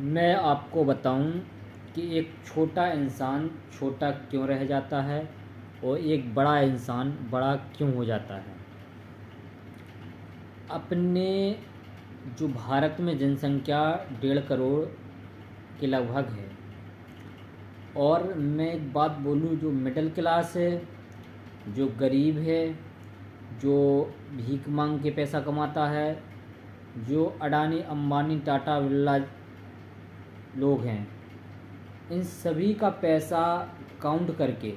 मैं आपको बताऊं कि एक छोटा इंसान छोटा क्यों रह जाता है और एक बड़ा इंसान बड़ा क्यों हो जाता है। अपने जो भारत में जनसंख्या 1.5 करोड़ के लगभग है, और मैं एक बात बोलूं, जो मिडिल क्लास है, जो गरीब है, जो भीख मांग के पैसा कमाता है, जो अडानी अंबानी टाटा बिरला लोग हैं, इन सभी का पैसा काउंट करके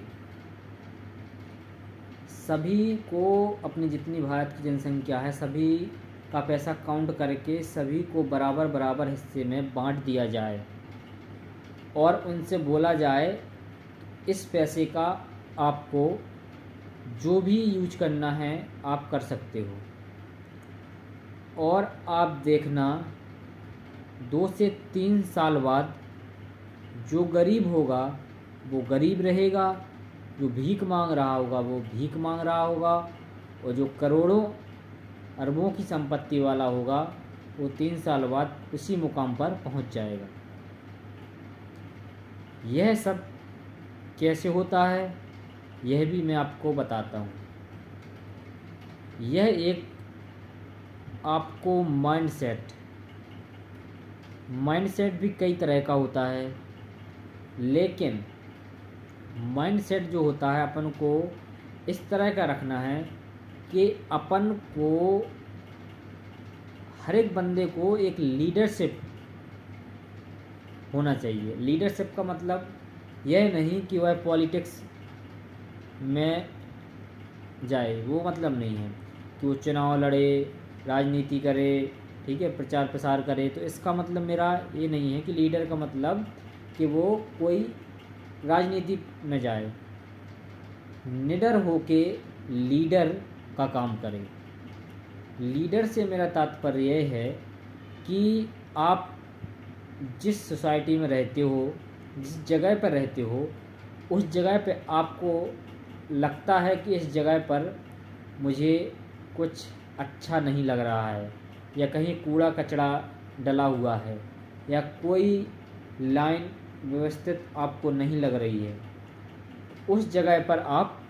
सभी को, अपनी जितनी भारत की जनसंख्या है सभी का पैसा काउंट करके सभी को बराबर बराबर हिस्से में बांट दिया जाए और उनसे बोला जाए इस पैसे का आपको जो भी यूज करना है आप कर सकते हो। और आप देखना 2 से 3 साल बाद जो गरीब होगा वो गरीब रहेगा, जो भीख मांग रहा होगा वो भीख मांग रहा होगा, और जो करोड़ों अरबों की संपत्ति वाला होगा वो 3 साल बाद उसी मुकाम पर पहुंच जाएगा। यह सब कैसे होता है यह भी मैं आपको बताता हूँ। यह एक आपको माइंडसेट भी कई तरह का होता है, लेकिन माइंडसेट जो होता है अपन को इस तरह का रखना है कि अपन को, हर एक बंदे को एक लीडरशिप होना चाहिए। लीडरशिप का मतलब यह नहीं कि वह पॉलिटिक्स में जाए, वो मतलब नहीं है कि वो चुनाव लड़े, राजनीति करे, ठीक है, प्रचार प्रसार करे। तो इसका मतलब मेरा ये नहीं है कि लीडर का मतलब कि वो कोई राजनीति में जाए। निडर होके लीडर का काम करे। लीडर से मेरा तात्पर्य यह है कि आप जिस सोसाइटी में रहते हो, जिस जगह पर रहते हो, उस जगह पे आपको लगता है कि इस जगह पर मुझे कुछ अच्छा नहीं लग रहा है, या कहीं कूड़ा कचरा डला हुआ है, या कोई लाइन व्यवस्थित आपको नहीं लग रही है, उस जगह पर आप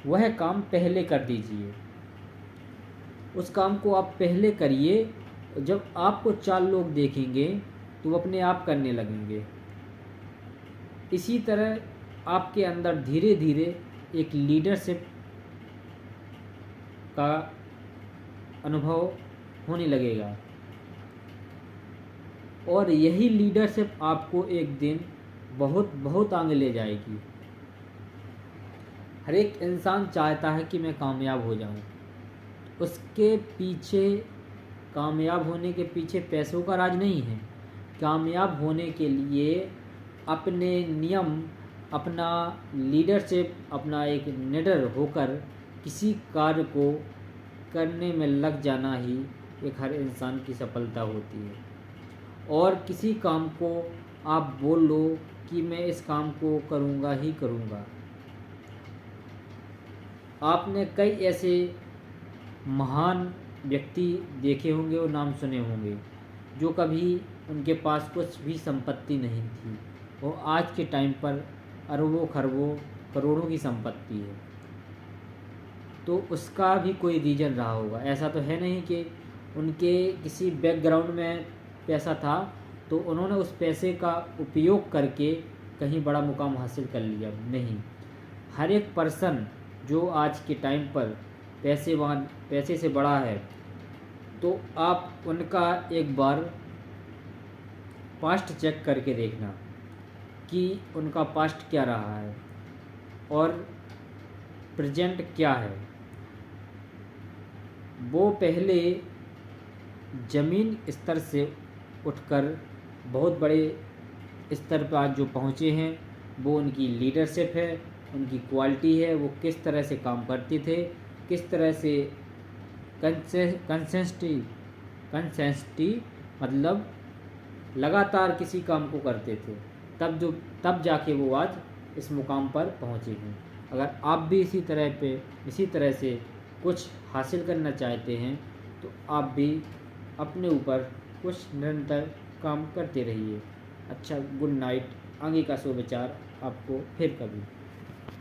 वह काम पहले कर दीजिए। उस काम को आप पहले करिए। जब आपको 4 लोग देखेंगे तो वो अपने आप करने लगेंगे। इसी तरह आपके अंदर धीरे धीरे एक लीडरशिप का अनुभव होने लगेगा, और यही लीडरशिप आपको एक दिन बहुत बहुत आगे ले जाएगी। हर एक इंसान चाहता है कि मैं कामयाब हो जाऊं। उसके पीछे, कामयाब होने के पीछे पैसों का राज नहीं है। कामयाब होने के लिए अपने नियम, अपना लीडरशिप, अपना एक निडर होकर किसी कार्य को करने में लग जाना ही एक हर इंसान की सफलता होती है। और किसी काम को आप बोल लो कि मैं इस काम को करूँगा ही करूँगा। आपने कई ऐसे महान व्यक्ति देखे होंगे और नाम सुने होंगे जो कभी उनके पास कुछ भी संपत्ति नहीं थी, और आज के टाइम पर अरबों खरबों करोड़ों की संपत्ति है। तो उसका भी कोई रीज़न रहा होगा। ऐसा तो है नहीं कि उनके किसी बैकग्राउंड में पैसा था तो उन्होंने उस पैसे का उपयोग करके कहीं बड़ा मुकाम हासिल कर लिया। नहीं, हर एक पर्सन जो आज के टाइम पर पैसे से बड़ा है, तो आप उनका एक बार पास्ट चेक करके देखना कि उनका पास्ट क्या रहा है और प्रेजेंट क्या है। वो पहले ज़मीन स्तर से उठकर बहुत बड़े स्तर पर आज जो पहुँचे हैं, वो उनकी लीडरशिप है, उनकी क्वालिटी है। वो किस तरह से काम करते थे, किस तरह से कंसिस्टेंटी मतलब लगातार किसी काम को करते थे, तब जाके वो आज इस मुकाम पर पहुँचे हैं। अगर आप भी इसी तरह से कुछ हासिल करना चाहते हैं तो आप भी अपने ऊपर कुछ निरंतर काम करते रहिए। अच्छा, गुड नाइट। आगे का शुभ विचार आपको फिर कभी।